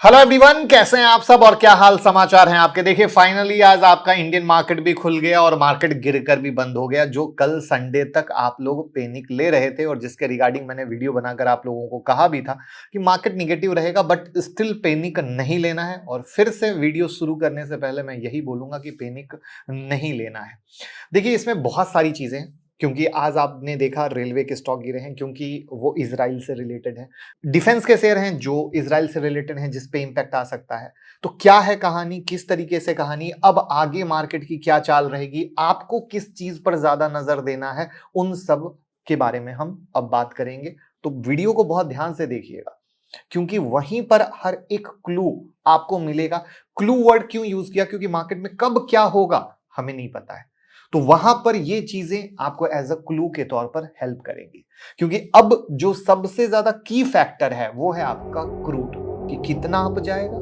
Hello everyone, कैसे हैं आप सब और क्या हाल समाचार हैं आपके। देखिए फाइनली आज आपका इंडियन मार्केट भी खुल गया और मार्केट गिरकर भी बंद हो गया। जो कल संडे तक आप लोग पैनिक ले रहे थे और जिसके रिगार्डिंग मैंने वीडियो बनाकर आप लोगों को कहा भी था कि मार्केट निगेटिव रहेगा, बट स्टिल पैनिक नहीं लेना है। और फिर से वीडियो शुरू करने से पहले मैं यही बोलूंगा कि पैनिक नहीं लेना है। देखिए इसमें बहुत सारी चीजें हैं, क्योंकि आज आपने देखा रेलवे के स्टॉक गिरे हैं क्योंकि वो इजराइल से रिलेटेड है। डिफेंस के शेयर हैं जो इजराइल से रिलेटेड हैं, जिस पे इंपैक्ट आ सकता है। तो क्या है कहानी, किस तरीके से कहानी, अब आगे मार्केट की क्या चाल रहेगी, आपको किस चीज पर ज्यादा नजर देना है, उन सब के बारे में हम अब बात करेंगे। तो वीडियो को बहुत ध्यान से देखिएगा, क्योंकि वहीं पर हर एक क्लू आपको मिलेगा। क्लू वर्ड क्यों यूज किया, क्योंकि मार्केट में कब क्या होगा हमें नहीं पता है। तो वहां पर ये चीजें आपको एज अ क्लू के तौर पर हेल्प करेंगी, क्योंकि अब जो सबसे ज्यादा की फैक्टर है वो है आपका क्रूड, कि कितना अप जाएगा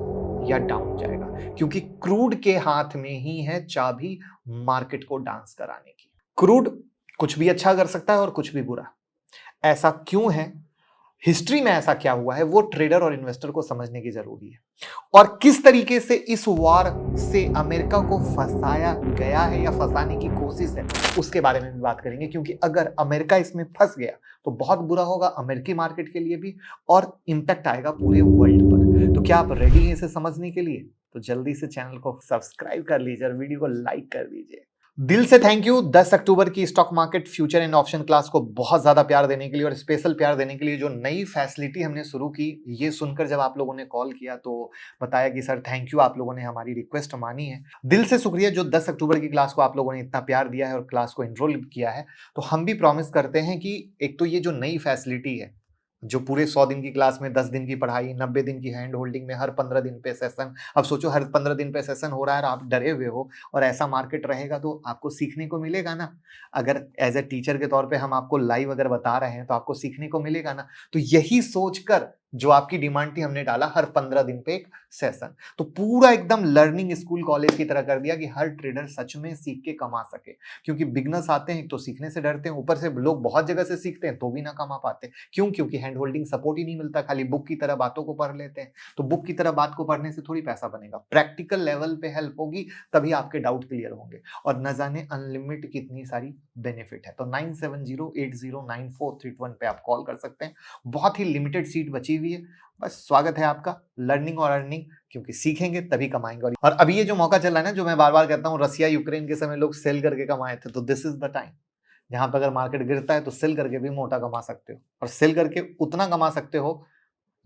या डाउन जाएगा, क्योंकि क्रूड के हाथ में ही है चाबी मार्केट को डांस कराने की। क्रूड कुछ भी अच्छा कर सकता है और कुछ भी बुरा। ऐसा क्यों है, हिस्ट्री में ऐसा क्या हुआ है, वो ट्रेडर और इन्वेस्टर को समझने की जरूरी है। और किस तरीके से इस वार से अमेरिका को फंसाया गया है या फंसाने की कोशिश है, उसके बारे में भी बात करेंगे। क्योंकि अगर अमेरिका इसमें फंस गया तो बहुत बुरा होगा अमेरिकी मार्केट के लिए भी, और इंपैक्ट आएगा पूरे वर्ल्ड पर। तो क्या आप रेडी हैं इसे समझने के लिए? तो जल्दी से चैनल को सब्सक्राइब कर लीजिए और वीडियो को लाइक कर दीजिए। दिल से थैंक यू 10 अक्टूबर की stock market future and option class को बहुत ज्यादा प्यार देने के लिए और स्पेशल प्यार देने के लिए। जो नई फैसिलिटी हमने शुरू की, ये सुनकर जब आप लोगों ने कॉल किया तो बताया कि सर थैंक यू, आप लोगों ने हमारी रिक्वेस्ट मानी है। दिल से शुक्रिया जो 10 अक्टूबर की क्लास को आप लोगों ने इतना प्यार दिया है और क्लास को एनरोल किया है। तो हम भी प्रॉमिस करते हैं कि एक तो ये जो नई फैसिलिटी है, जो पूरे 100 दिन की क्लास में 10 दिन की पढ़ाई, 90 दिन की हैंड होल्डिंग में हर 15 दिन पे सेशन। अब सोचो हर 15 दिन पे सेशन हो रहा है और आप डरे हुए हो, और ऐसा मार्केट रहेगा तो आपको सीखने को मिलेगा ना। अगर एज ए टीचर के तौर पे हम आपको लाइव अगर बता रहे हैं तो आपको सीखने को मिलेगा ना। तो यही सोचकर जो आपकी डिमांड थी, हमने डाला हर 15 दिन पे एक सेशन। तो पूरा एकदम लर्निंग स्कूल कॉलेज की तरह कर दिया कि हर ट्रेडर सच में सीख के कमा सके। क्योंकि बिगनर्स आते हैं तो सीखने से डरते हैं, ऊपर से लोग बहुत जगह से सीखते हैं तो भी ना कमा पाते। क्यों? क्योंकि हैंड होल्डिंग सपोर्ट ही नहीं मिलता, खाली बुक की तरह बातों को पढ़ लेते हैं। तो बुक की तरह बात को पढ़ने से थोड़ी पैसा बनेगा, प्रैक्टिकल लेवल पे हेल्प होगी, तभी आपके डाउट क्लियर होंगे। और न जाने अनलिमिट कितनी सारी बेनिफिट है। तो 9708094321 पे आप कॉल कर सकते हैं। बहुत ही लिमिटेड सीट बची हुई है। बस स्वागत है आपका लर्निंग और अर्निंग, क्योंकि सीखेंगे तभी कमाएंगे। और अभी ये जो मौका चल रहा है ना, जो मैं बार बार कहता हूँ, रसिया यूक्रेन के समय लोग सेल करके कमाए थे, तो दिस इज द टाइम जहां पर अगर मार्केट गिरता है तो सेल करके भी मोटा कमा सकते हो, और सेल करके उतना कमा सकते हो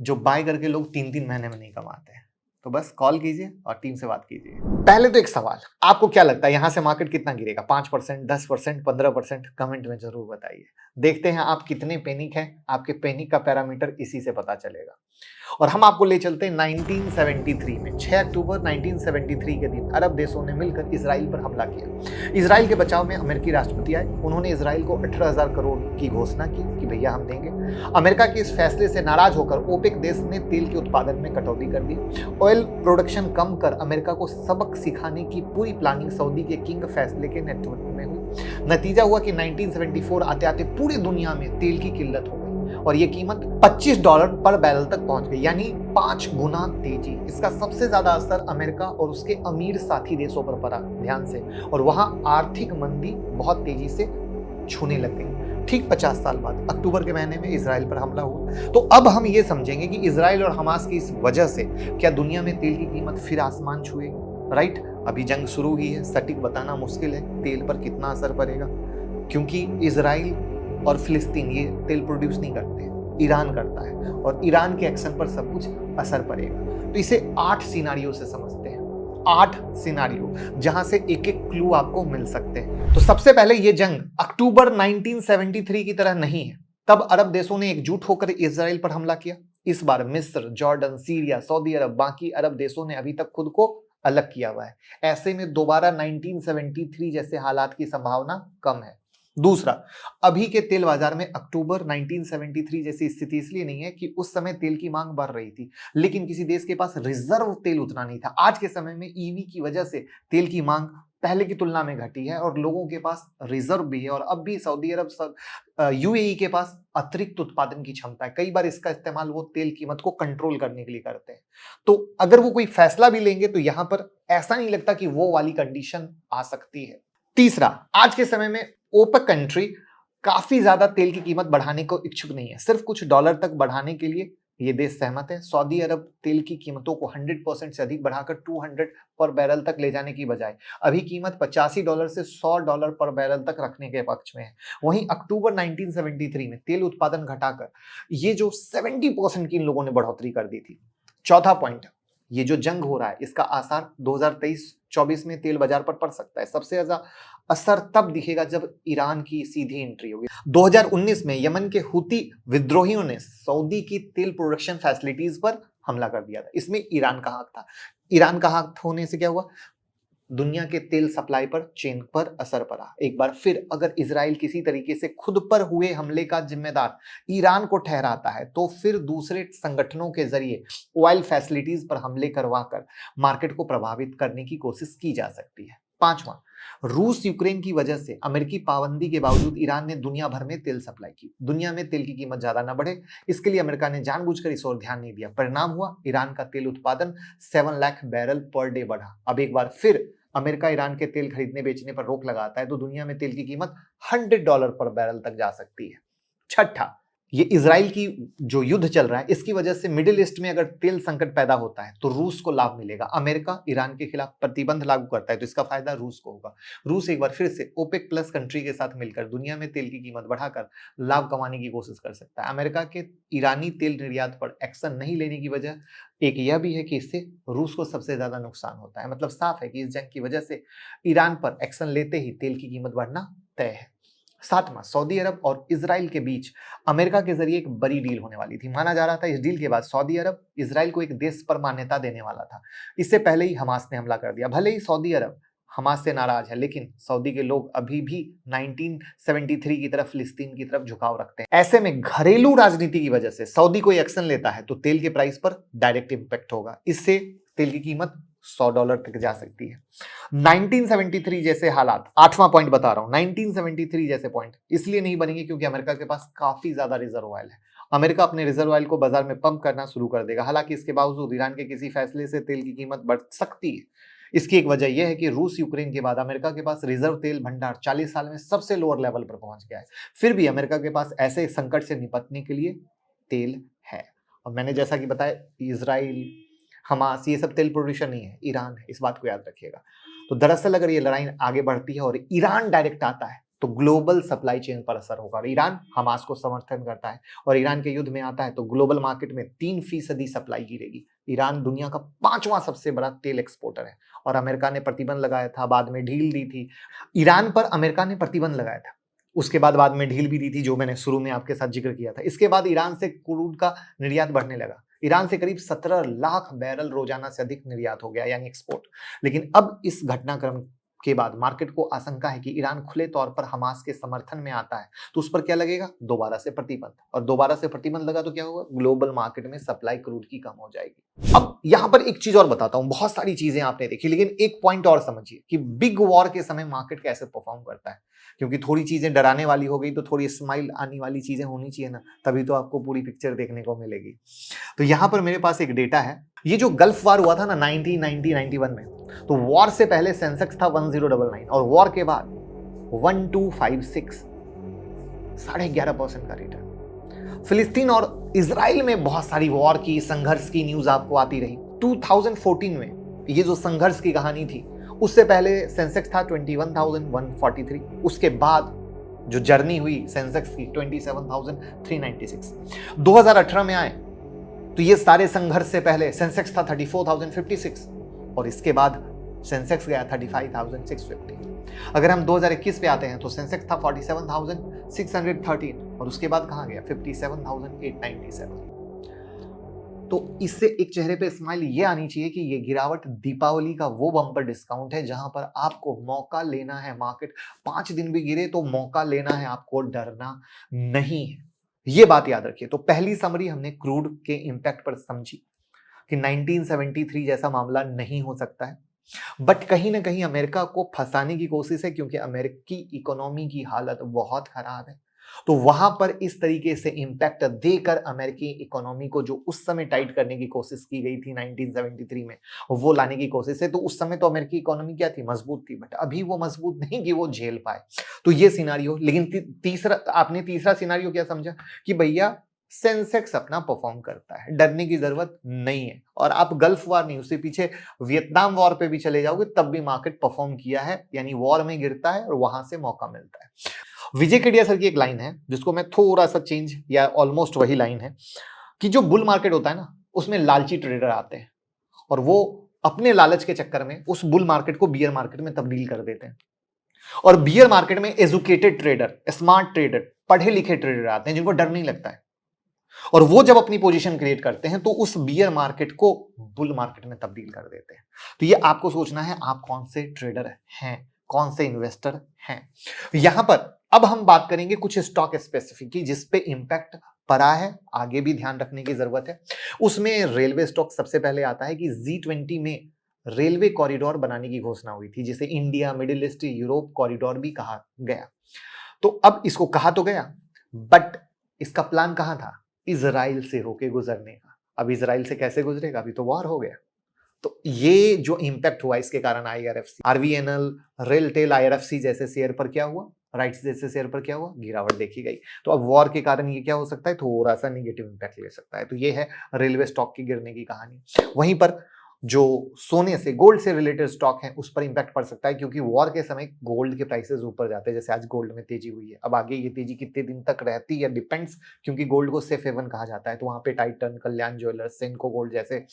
जो बाय करके लोग 3-3 महीने में नहीं कमाते हैं। तो बस कॉल कीजिए और टीम से बात कीजिए। पहले तो एक सवाल, आपको क्या लगता है यहां से मार्केट कितना गिरेगा? 5%, 10%, 15%? कमेंट में जरूर बताइए। देखते हैं आप कितने पैनिक हैं। आपके पैनिक का पैरामीटर इसी से पता चलेगा। और हम आपको ले चलते हैं 1973 में। 6 अक्टूबर 1973 के दिन अरब देशों ने मिलकर इजराइल पर हमला किया। इजराइल के बचाव में अमेरिकी राष्ट्रपति आए। उन्होंने इजराइल को 18,000 करोड़ की घोषणा की कि भैया हम देंगे। अमेरिका के इस फैसले से नाराज होकर ओपेक देश ने तेल के उत्पादन में कटौती कर दी। ऑयल प्रोडक्शन कम कर अमेरिका को सबक सिखाने की पूरी प्लानिंग सऊदी के किंग फैसले के नेतृत्व में हुई। नतीजा हुआ कि 1974 आते आते पूरी दुनिया में तेल की किल्लत हो गई और ये कीमत $25 पर बैरल तक पहुंच गई, यानी 5 गुना तेजी। इसका सबसे ज्यादा असर अमेरिका और उसके अमीर साथी देशों पर पड़ा, ध्यान से, और वहां आर्थिक मंदी बहुत तेजी से छूने लग गई। ठीक 50 साल बाद अक्टूबर के महीने में इजराइल पर हमला हुआ। तो अब हम ये समझेंगे कि इजराइल और हमास की इस वजह से क्या दुनिया में तेल की कीमत फिर आसमान छुएगी? राइट, अभी जंग शुरू हुई है, सटीक बताना मुश्किल है तेल पर कितना असर पड़ेगा, क्योंकि इजराइल और फिलिस्तीन ये तेल प्रोड्यूस नहीं करते, ईरान करता है, और ईरान के एक्शन पर सब कुछ असर पड़ेगा। तो इसे 8 सिनारियो से समझते हैं। 8 सिनारियो, जहां से एक एक क्लू आपको मिल सकते हैं। तो सबसे पहले, ये जंग अक्टूबर 1973 की तरह नहीं है। तब अरब देशों ने एकजुट होकर इजराइल पर हमला किया। इस बार मिस्र, जॉर्डन, सीरिया, सऊदी अरब, बाकी अरब देशों ने अभी तक खुद को अलग किया हुआ है। ऐसे में दोबारा 1973 जैसे हालात की संभावना कम है। दूसरा, अभी के तेल बाजार में अक्टूबर 1973 जैसी स्थिति इसलिए नहीं है कि उस समय तेल की मांग बढ़ रही थी, लेकिन किसी देश के पास रिजर्व तेल उतना नहीं था। आज के समय में ईवी की वजह से तेल की मांग पहले की तुलना में घटी है और लोगों के पास रिजर्व भी है और अब भी सऊदी अरब यूएई के पास अतिरिक्त उत्पादन की क्षमता है। कई बार इसका इस्तेमाल वो तेल कीमत को कंट्रोल करने के लिए करते हैं। तो अगर वो कोई फैसला भी लेंगे तो यहां पर ऐसा नहीं लगता कि वो वाली कंडीशन आ सकती है। तीसरा, आज के समय में ओपेक कंट्री काफी ज्यादा तेल की कीमत बढ़ाने को इच्छुक नहीं है। सिर्फ कुछ डॉलर तक बढ़ाने के लिए ये देश सहमत है। सऊदी अरब तेल की कीमतों को 100% से अधिक बढ़ाकर 200 पर बैरल तक ले जाने की बजाय अभी कीमत $85 से $100 पर बैरल तक रखने के पक्ष में है। वहीं अक्टूबर 1973 में तेल उत्पादन घटाकर ये जो 70% की इन लोगों ने बढ़ोतरी कर दी थी। चौथा पॉइंट, ये जो जंग हो रहा है इसका आसार 2023-24 में तेल बाजार पर पड़ सकता है। सबसे ज्यादा असर तब दिखेगा जब ईरान की सीधी एंट्री होगी। 2019 में यमन के हुती विद्रोहियों ने सऊदी की तेल प्रोडक्शन फैसिलिटीज पर हमला कर दिया था। इसमें ईरान का हाथ था। ईरान का हाथ होने से क्या हुआ? दुनिया के तेल सप्लाई पर, चेन पर असर पड़ा। एक बार फिर अगर इजराइल किसी तरीके से खुद पर हुए हमले का जिम्मेदार ईरान को ठहराता है तो फिर दूसरे संगठनों के जरिए ऑयल फैसिलिटीज पर हमले करवाकर मार्केट को प्रभावित करने की कोशिश की जा सकती है। पांचवा, रूस यूक्रेन की वजह से अमेरिकी पाबंदी के बावजूद ईरान ने दुनिया भर में तेल सप्लाई की। दुनिया में तेल की कीमत ज्यादा न बढ़े, इसके लिए अमेरिका ने जानबूझकर इस ओर ध्यान नहीं दिया। परिणाम हुआ, ईरान का तेल उत्पादन 7 लाख बैरल पर डे बढ़ा। अब एक बार फिर अमेरिका ईरान के तेल खरीदने बेचने पर रोक लगाता है तो दुनिया में तेल की कीमत $100 पर बैरल तक जा सकती है। छठा, ये इजराइल की जो युद्ध चल रहा है इसकी वजह से मिडिल ईस्ट में अगर तेल संकट पैदा होता है तो रूस को लाभ मिलेगा। अमेरिका ईरान के खिलाफ प्रतिबंध लागू करता है तो इसका फायदा रूस को होगा। रूस एक बार फिर से ओपेक प्लस कंट्री के साथ मिलकर दुनिया में तेल की कीमत बढ़ाकर लाभ कमाने की कोशिश कर सकता है। अमेरिका के ईरानी तेल निर्यात पर एक्शन नहीं लेने की वजह एक यह भी है कि इससे रूस को सबसे ज्यादा नुकसान होता है। मतलब साफ है कि इस जंग की वजह से ईरान पर एक्शन लेते ही तेल की कीमत बढ़ना तय है। सातवां, सऊदी अरब और इजराइल के बीच अमेरिका के जरिए एक बड़ी डील होने वाली थी। माना जा रहा था इस डील के बाद सऊदी अरब इजराइल को एक देश पर मान्यता देने वाला था। इससे पहले ही हमास ने हमला कर दिया। भले ही सऊदी अरब हमास से नाराज है लेकिन सऊदी के लोग अभी भी 1973 की तरफ फिलिस्तीन की तरफ झुकाव रखते हैं। ऐसे में घरेलू राजनीति की वजह से सऊदी कोई एक्शन लेता है तो तेल के प्राइस पर डायरेक्ट इंपैक्ट होगा। इससे तेल की कीमत $100 तक जा सकती है। 1973 जैसे हालात, आठवां पॉइंट बता रहा हूं, 1973 जैसे पॉइंट इसलिए नहीं बनेंगे क्योंकि अमेरिका के पास काफी ज्यादा रिजर्व ऑयल है। अमेरिका अपने रिजर्व ऑयल को बाजार में पंप करना शुरू कर देगा। हालांकि इसके बावजूद ईरान के किसी फैसले से तेल की कीमत बढ़ सकती है। इसकी एक वजह यह है कि रूस यूक्रेन के बाद अमेरिका के पास रिजर्व तेल भंडार 40 साल में सबसे लोअर लेवल पर पहुंच गया है। फिर भी अमेरिका के पास ऐसे संकट से निपटने के लिए तेल है। और मैंने जैसा कि बताया, इजराइल, हमास ये सब तेल प्रोड्यूसर नहीं है, ईरान है। इस बात को याद रखिएगा। तो दरअसल अगर ये लड़ाई आगे बढ़ती है और ईरान डायरेक्ट आता है तो ग्लोबल सप्लाई चेन पर असर होगा। और ईरान हमास को समर्थन करता है और ईरान के युद्ध में आता है तो ग्लोबल मार्केट में 3% सप्लाई गिरेगी। ईरान दुनिया का 5वां सबसे बड़ा तेल एक्सपोर्टर है और अमेरिका ने प्रतिबंध लगाया था, बाद में ढील दी थी। ईरान पर अमेरिका ने प्रतिबंध लगाया था, उसके बाद में ढील भी दी थी, जो मैंने शुरू में आपके साथ जिक्र किया था। इसके बाद ईरान से क्रूड का निर्यात बढ़ने लगा। ईरान से करीब 17 लाख बैरल रोजाना से अधिक निर्यात हो गया, यानी एक्सपोर्ट। लेकिन अब इस घटनाक्रम के बाद मार्केट को आशंका है कि ईरान खुले तौर पर हमास के समर्थन में आता है तो उस पर क्या लगेगा? दोबारा से प्रतिबंध। और दोबारा से प्रतिबंध लगा तो क्या होगा? ग्लोबल मार्केट में सप्लाई क्रूड की कम हो जाएगी। अब यहां पर एक चीज और बताता हूं, बहुत सारी चीजें आपने देखी लेकिन एक पॉइंट और समझिए कि बिग वॉर के समय मार्केट कैसे परफॉर्म करता है। क्योंकि थोड़ी चीजें डराने वाली हो गई तो थोड़ी स्माइल आने वाली चीजें होनी चाहिए ना, तभी तो आपको पूरी पिक्चर देखने को मिलेगी। तो यहां पर मेरे पास एक डेटा है। ये जो गल्फ वार हुआ था ना 1990-91 में, तो वॉर से पहले सेंसेक्स था 1099 और वॉर के बाद 1256, 11.5% का रिटर्न। फिलिस्तीन और इजराइल में बहुत सारी वॉर की, संघर्ष की न्यूज आपको आती रही। 2014 में ये जो संघर्ष की कहानी थी, उससे पहले सेंसेक्स था 21,143, उसके बाद जो जर्नी हुई सेंसेक्स की 27,396। 2018 में आए तो ये सारे संघर्ष से पहले सेंसेक्स था 34,056 और इसके बाद सेंसेक्स गया 35,650। अगर हम 2021 पे आते हैं तो सेंसेक्स था 47,613 और उसके बाद कहां गया? 57,897। तो इससे एक चेहरे पे स्माइल ये आनी चाहिए कि ये गिरावट दीपावली का वो बम्पर डिस्काउंट है जहां पर आपको मौका लेना है। मार्केट 5 दिन भी गिरे तो मौका लेना है, आपको डरना नहीं है। ये बात याद रखिए। तो पहली समरी हमने क्रूड के इंपैक्ट पर समझी कि 1973 जैसा मामला नहीं हो सकता है। बट कहीं ना कहीं अमेरिका को फंसाने की कोशिश है, क्योंकि अमेरिकी इकोनॉमी की हालत बहुत खराब है। तो वहां पर इस तरीके से इंपैक्ट देकर अमेरिकी इकोनॉमी को जो उस समय टाइट करने की कोशिश की गई थी 1973 में, वो लाने की कोशिश है। तो उस समय तो अमेरिकी इकोनॉमी क्या थी, मजबूत थी, बट अभी वो मजबूत नहीं कि वो झेल पाए। तो ये सिनारियो, लेकिन तीसरा, आपने तीसरा सिनारियो क्या समझा कि भैया सेंसेक्स अपना परफॉर्म करता है, डरने की जरूरत नहीं है। और आप गल्फ वॉर नहीं, उससे पीछे वियतनाम वॉर पे भी चले जाओगे तब भी मार्केट परफॉर्म किया है, यानी वॉर में गिरता है और वहां से मौका मिलता है। विजय केडिया सर की एक लाइन है जिसको मैं थोड़ा सा चेंज, या ऑलमोस्ट वही लाइन है, कि जो बुल मार्केट होता है ना, उसमें लालची ट्रेडर आते हैं और वो अपने लालच के चक्कर में उस बुल मार्केट को बियर मार्केट में तब्दील कर देते हैं। और बियर मार्केट में एजुकेटेड ट्रेडर, स्मार्ट ट्रेडर, पढ़े लिखे ट्रेडर आते हैं जिनको डर नहीं लगता है। और वो जब अपनी पोजीशन क्रिएट करते हैं तो उस बियर मार्केट को बुल मार्केट में तब्दील कर देते हैं। तो ये आपको सोचना है, आप कौन से ट्रेडर हैं, कौन से इन्वेस्टर हैं। यहां पर अब हम बात करेंगे कुछ स्टॉक स्पेसिफिक की जिस पे इंपैक्ट पड़ा है, आगे भी ध्यान रखने की जरूरत है। उसमें रेलवे स्टॉक सबसे पहले आता है कि G20 में रेलवे कॉरिडोर बनाने की घोषणा हुई थी, जिसे India middle east Europe corridor भी कहा गया। तो अब इसको कहा तो गया, बट इसका प्लान कहां था, इजराइल से होके गुजरने का। अब इजराइल से कैसे गुजरेगा, अभी तो वॉर हो गया। तो ये जो इंपैक्ट हुआ इसके कारण आईआरएफसी, आरवीएनएल, रेलटेल, आईआरएफसी जैसे शेयर पर क्या हुआ, राइट्स जैसे शेयर पर क्या हुआ, गिरावट देखी गई। तो अब वॉर के कारण ये क्या हो सकता है, थोड़ा सा निगेटिव इंपैक्ट ले सकता है। तो ये है रेलवे स्टॉक की गिरने की कहानी। वहीं पर जो सोने से, गोल्ड से रिलेटेड स्टॉक है उस पर इंपैक्ट पड़ सकता है, क्योंकि वॉर के समय गोल्ड के प्राइसेस ऊपर जाते हैं। जैसे आज गोल्ड में तेजी हुई है, अब आगे ये तेजी कितने दिन तक रहती है डिपेंड्स, क्योंकि गोल्ड को सेफ हेवन कहा जाता है। तो वहां पे टाइटन, कल्याण ज्वेलर्स, सेनको गोल्ड जैसे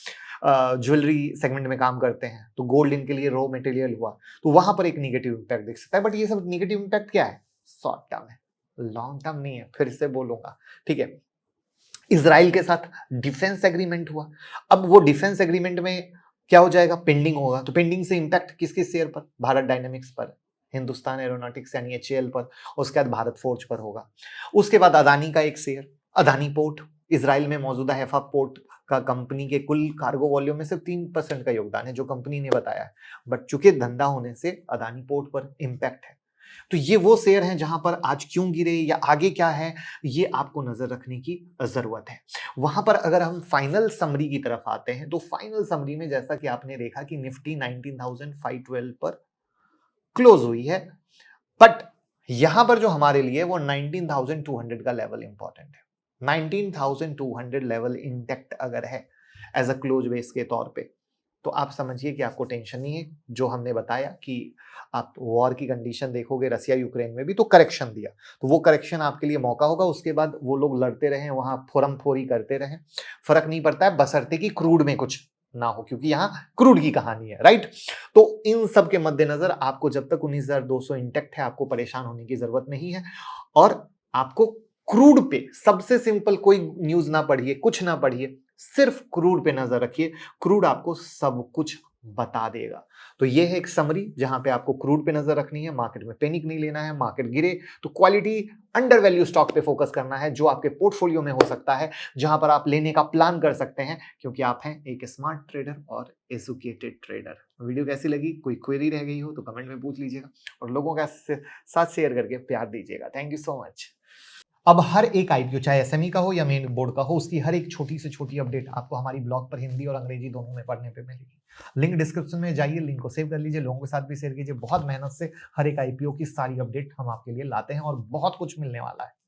ज्वेलरी सेगमेंट में काम करते हैं, तो गोल्ड इनके लिए रॉ मटेरियल हुआ, तो वहां पर एक निगेटिव इंपैक्ट दिख सकता है। बट ये सब निगेटिव इंपैक्ट क्या है, शॉर्ट टर्म है, लॉन्ग टर्म नहीं है, फिर से बोलूंगा, ठीक है। इजराइल के साथ डिफेंस एग्रीमेंट हुआ। अब वो डिफेंस एग्रीमेंट में क्या हो जाएगा, पेंडिंग होगा। तो पेंडिंग से इंपैक्ट किस किस शेयर पर, भारत डायनेमिक्स पर, हिंदुस्तान एरोनॉटिक्स यानी HAL पर, उसके बाद भारत फोर्ज पर होगा। उसके बाद अदानी का एक शेयर, अदानी पोर्ट, इजराइल में मौजूदा हैफा पोर्ट का कंपनी के कुल कार्गो वॉल्यूम में सिर्फ 3% का योगदान है, जो कंपनी ने बताया है। बट चूंकि धंधा होने से अदानी पोर्ट पर इंपैक्ट है। तो ये वो शेयर हैं जहां पर आज क्यों गिरे या आगे क्या है, ये आपको नजर रखने की जरूरत है। वहां पर अगर हम फाइनल समरी की तरफ आते हैं, तो फाइनल समरी में जैसा कि आपने देखा कि निफ्टी 19,512 पर क्लोज हुई है, बट यहां पर जो हमारे लिए वो 19,200 का लेवल इंपॉर्टेंट है। 19,200 लेवल इंटेक्ट अगर है एज अ क्लोज बेस के तौर पे, तो आप समझिए कि आपको टेंशन नहीं है। जो हमने बताया कि आप वॉर की कंडीशन देखोगे, रसिया यूक्रेन में भी तो करेक्शन दिया, तो वो करेक्शन आपके लिए मौका होगा। उसके बाद वो लोग लड़ते रहे, वहां फोरम फोरी करते रहे, फर्क नहीं पड़ता है, बशर्ते कि क्रूड में कुछ ना हो, क्योंकि यहाँ क्रूड की कहानी है, राइट। तो इन सब के मद्देनजर आपको जब तक 19,200 इंटेक्ट है, आपको परेशान होने की जरूरत नहीं है। और आपको क्रूड पे सबसे सिंपल, कोई न्यूज ना पढ़िए, कुछ ना पढ़िए, सिर्फ क्रूड पे नजर रखिए। क्रूड आपको सब कुछ बता देगा। तो ये है एक समरी जहां पे आपको क्रूड पे नजर रखनी है, मार्केट में पैनिक नहीं लेना है। मार्केट गिरे तो क्वालिटी अंडर वैल्यू स्टॉक पे फोकस करना है, जो आपके पोर्टफोलियो में हो सकता है, जहां पर आप लेने का प्लान कर सकते हैं, क्योंकि आप हैं एक स्मार्ट ट्रेडर और एजुकेटेड ट्रेडर। वीडियो कैसी लगी, कोई क्वेरी रह गई हो तो कमेंट में पूछ लीजिएगा, और लोगों के साथ शेयर करके प्यार दीजिएगा। Thank you so much. अब हर एक आईपीओ, चाहे एसएमई का हो या मेन बोर्ड का हो, उसकी हर एक छोटी से छोटी अपडेट आपको हमारी ब्लॉग पर हिंदी और अंग्रेजी दोनों में पढ़ने पे मिलेगी। लिंक डिस्क्रिप्शन में जाइए, लिंक को सेव कर लीजिए, लोगों के साथ भी शेयर कीजिए। बहुत मेहनत से हर एक आईपीओ की सारी अपडेट हम आपके लिए लाते हैं और बहुत कुछ मिलने वाला है।